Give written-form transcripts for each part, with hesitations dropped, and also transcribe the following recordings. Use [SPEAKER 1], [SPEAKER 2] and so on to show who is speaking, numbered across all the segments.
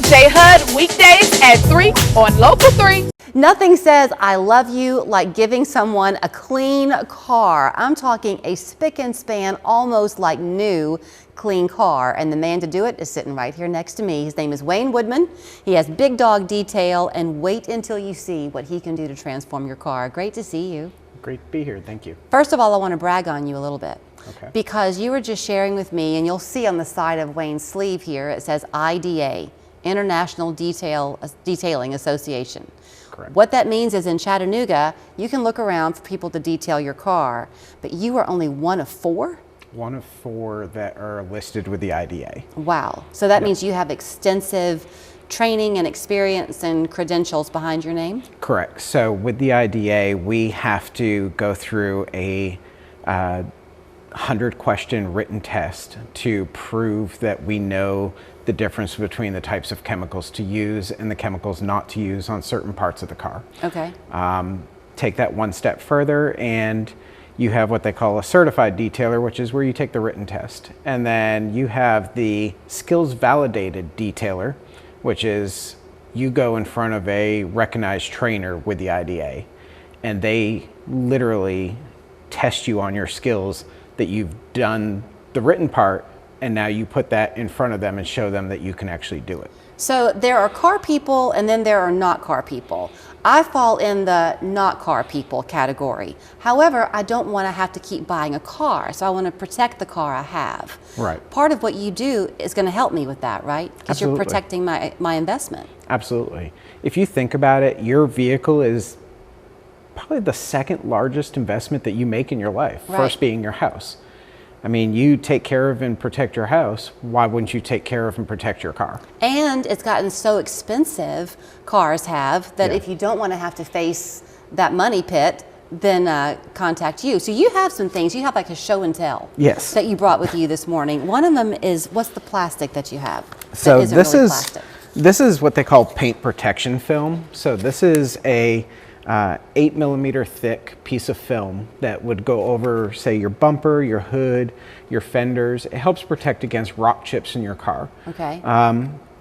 [SPEAKER 1] J HUD weekdays at 3 on Local 3.
[SPEAKER 2] Nothing says I love you like giving someone a clean car. I'm talking a spick and span, almost like new, clean car. And the man to do it is sitting right here next to me. His name is Wayne Woodman. He has Big Dog Detail, and wait until you see what he can do to transform your car. Great to see you.
[SPEAKER 3] Great to be here, thank you.
[SPEAKER 2] First of all, I want to brag on you a little bit.
[SPEAKER 3] Okay.
[SPEAKER 2] Because you were just sharing with me, and you'll see on the side of Wayne's sleeve here, it says IDA, International Detailing Association.
[SPEAKER 3] Correct.
[SPEAKER 2] What that means is in Chattanooga, you can look around for people to detail your car, but you are only one of 4?
[SPEAKER 3] One of 4 that are listed with the IDA.
[SPEAKER 2] Wow. So that means you have extensive training and experience and credentials behind your name?
[SPEAKER 3] Correct. So with the IDA, we have to go through a 100-question written test to prove that we know the difference between the types of chemicals to use and the chemicals not to use on certain parts of the car.
[SPEAKER 2] Okay.
[SPEAKER 3] Take that one step further, and you have what they call a certified detailer, which is where you take the written test. And then you have the skills validated detailer, which is you go in front of a recognized trainer with the IDA, and they literally test you on your skills that you've done the written part, and now you put that in front of them and show them that you can actually do it.
[SPEAKER 2] So there are car people and then there are not car people. I fall in the not car people category. However, I don't want to have to keep buying a car, so I want to protect the car I have.
[SPEAKER 3] Right.
[SPEAKER 2] Part of what you do is going to help me with that, right? Because you're
[SPEAKER 3] Absolutely.
[SPEAKER 2] protecting my investment.
[SPEAKER 3] Absolutely. If you think about it, your vehicle is probably the second largest investment that you make in your life,
[SPEAKER 2] Right.
[SPEAKER 3] First being your house. I mean, you take care of and protect your house. Why wouldn't you take care of and protect your car?
[SPEAKER 2] And it's gotten so expensive, cars have, that
[SPEAKER 3] Yeah.
[SPEAKER 2] if you don't want to have to face that money pit, then contact you. So you have some things. You have like a show and tell.
[SPEAKER 3] Yes.
[SPEAKER 2] That you brought with you this morning. One of them is, what's the plastic that you have?
[SPEAKER 3] So
[SPEAKER 2] that isn't
[SPEAKER 3] this
[SPEAKER 2] really
[SPEAKER 3] is
[SPEAKER 2] plastic?
[SPEAKER 3] this is what they call paint protection film. So this is a 8mm thick piece of film that would go over, say, your bumper, your hood, your fenders. It helps protect against rock chips in your car.
[SPEAKER 2] Okay.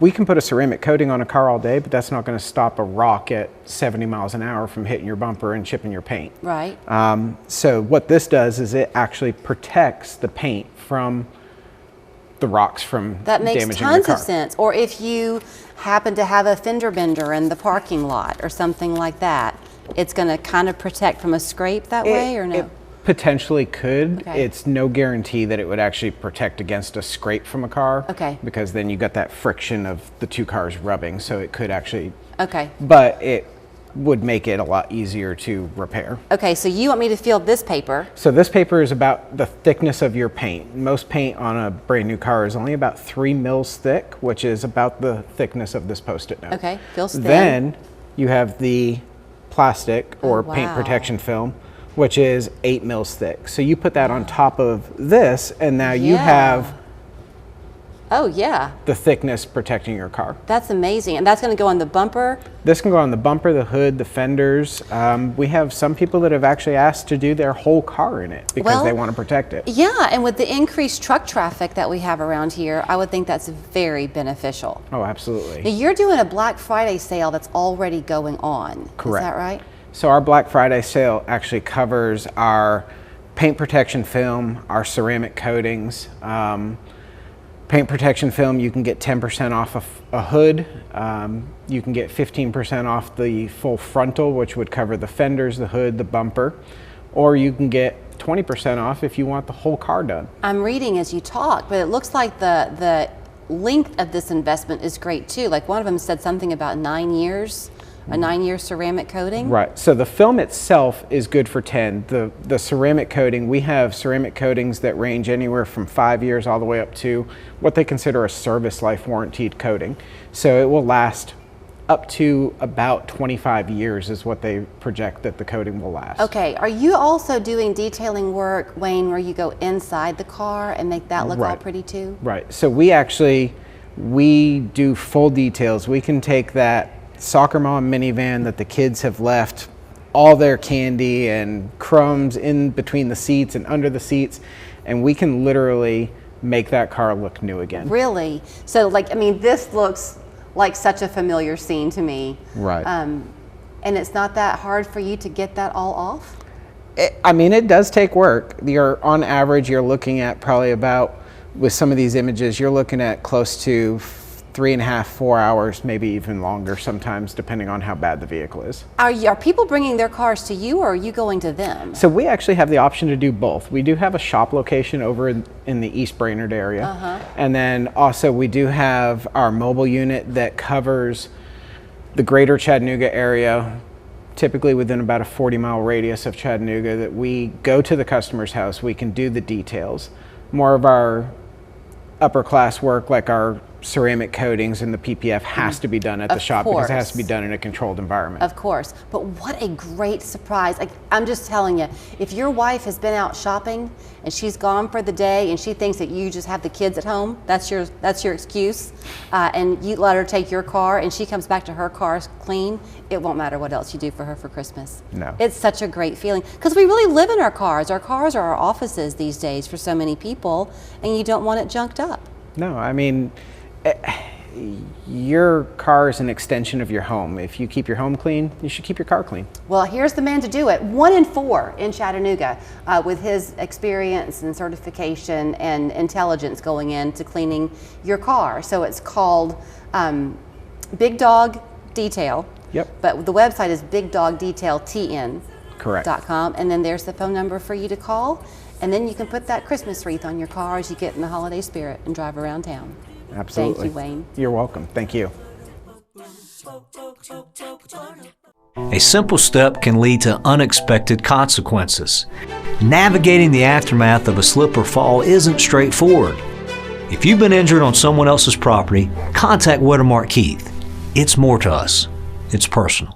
[SPEAKER 3] We can put a ceramic coating on a car all day, but that's not going to stop a rock at 70 miles an hour from hitting your bumper and chipping your paint.
[SPEAKER 2] Right.
[SPEAKER 3] So what this does is it actually protects the paint from the rocks from
[SPEAKER 2] That makes
[SPEAKER 3] damaging your
[SPEAKER 2] tons
[SPEAKER 3] car.
[SPEAKER 2] of sense. Or if you happen to have a fender bender in the parking lot or something like that, it's going to kind of protect from a scrape that way, or no?
[SPEAKER 3] It potentially could.
[SPEAKER 2] Okay.
[SPEAKER 3] It's no guarantee that it would actually protect against a scrape from a car.
[SPEAKER 2] Okay.
[SPEAKER 3] Because then you got that friction of the two cars rubbing, so it could actually,
[SPEAKER 2] Okay.
[SPEAKER 3] but it would make it a lot easier to repair.
[SPEAKER 2] Okay, so you want me to feel this paper.
[SPEAKER 3] So this paper is about the thickness of your paint. Most paint on a brand new car is only about 3 mils thick, which is about the thickness of this Post-it note.
[SPEAKER 2] Okay, feels thin.
[SPEAKER 3] Then you have the plastic or
[SPEAKER 2] Oh,
[SPEAKER 3] paint
[SPEAKER 2] wow.
[SPEAKER 3] protection film, which is 8 mils thick. So you put that on top of this, and now you
[SPEAKER 2] Yeah.
[SPEAKER 3] have
[SPEAKER 2] Oh, yeah.
[SPEAKER 3] the thickness protecting your car.
[SPEAKER 2] That's amazing. And that's going to go on the bumper.
[SPEAKER 3] This can go on the bumper, the hood, the fenders. We have some people that have actually asked to do their whole car in it because
[SPEAKER 2] Well,
[SPEAKER 3] they want to protect it.
[SPEAKER 2] Yeah, and with the increased truck traffic that we have around here, I would think that's very beneficial.
[SPEAKER 3] Oh,
[SPEAKER 2] Now,
[SPEAKER 3] absolutely.
[SPEAKER 2] you're doing a Black Friday sale that's already going on.
[SPEAKER 3] Correct.
[SPEAKER 2] Is that right?
[SPEAKER 3] So our Black Friday sale actually covers our paint protection film, our ceramic coatings. Paint protection film, you can get 10% off a hood. You can get 15% off the full frontal, which would cover the fenders, the hood, the bumper. Or you can get 20% off if you want the whole car done.
[SPEAKER 2] I'm reading as you talk, but it looks like the length of this investment is great too. Like one of them said something about 9 years, a 9-year ceramic coating.
[SPEAKER 3] Right, so the film itself is good for 10. The ceramic coating, we have ceramic coatings that range anywhere from 5 years all the way up to what they consider a service life warranted coating. So it will last up to about 25 years is what they project that the coating will last.
[SPEAKER 2] Okay, are you also doing detailing work, Wayne, where you go inside the car and make that look all
[SPEAKER 3] Right.
[SPEAKER 2] pretty too?
[SPEAKER 3] Right, so we do full details. We can take that soccer mom minivan that the kids have left all their candy and crumbs in between the seats and under the seats, and we can literally make that car look new again.
[SPEAKER 2] Really? So like, I mean, this looks like such a familiar scene to me.
[SPEAKER 3] Right.
[SPEAKER 2] And it's not that hard for you to get that all off?
[SPEAKER 3] I mean, it does take work. On average, you're looking at probably about, with some of these images, you're looking at close to 3.5, 4 hours, maybe even longer sometimes, depending on how bad the vehicle is.
[SPEAKER 2] Are people bringing their cars to you, or are you going to them?
[SPEAKER 3] So we actually have the option to do both. We do have a shop location over in the East Brainerd area. And then also we do have our mobile unit that covers the greater Chattanooga area, typically within about a 40-mile radius of Chattanooga, that we go to the customer's house, we can do the details. More of our upper class work, like our ceramic coatings and the PPF, has to be done at the shop because it has to be done in a controlled environment.
[SPEAKER 2] Of course, but what a great surprise. Like, I'm just telling you, if your wife has been out shopping and she's gone for the day and she thinks that you just have the kids at home, that's your excuse, and you let her take your car and she comes back to her car clean, it won't matter what else you do for her for Christmas.
[SPEAKER 3] No.
[SPEAKER 2] It's such a great feeling because we really live in our cars. Our cars are our offices these days for so many people, and you don't want it junked up.
[SPEAKER 3] No, I mean, your car is an extension of your home. If you keep your home clean, you should keep your car clean.
[SPEAKER 2] Well, here's the man to do it. 1 in 4 in Chattanooga with his experience and certification and intelligence going into cleaning your car. So it's called Big Dog Detail.
[SPEAKER 3] Yep.
[SPEAKER 2] But the website is BigDogDetailTN.com.
[SPEAKER 3] Correct.
[SPEAKER 2] And then there's the phone number for you to call. And then you can put that Christmas wreath on your car as you get in the holiday spirit and drive around town.
[SPEAKER 3] Absolutely.
[SPEAKER 2] Thank you, Wayne.
[SPEAKER 3] You're welcome. Thank you.
[SPEAKER 4] A simple step can lead to unexpected consequences. Navigating the aftermath of a slip or fall isn't straightforward. If you've been injured on someone else's property, contact Weathermark Keith. It's more to us. It's personal.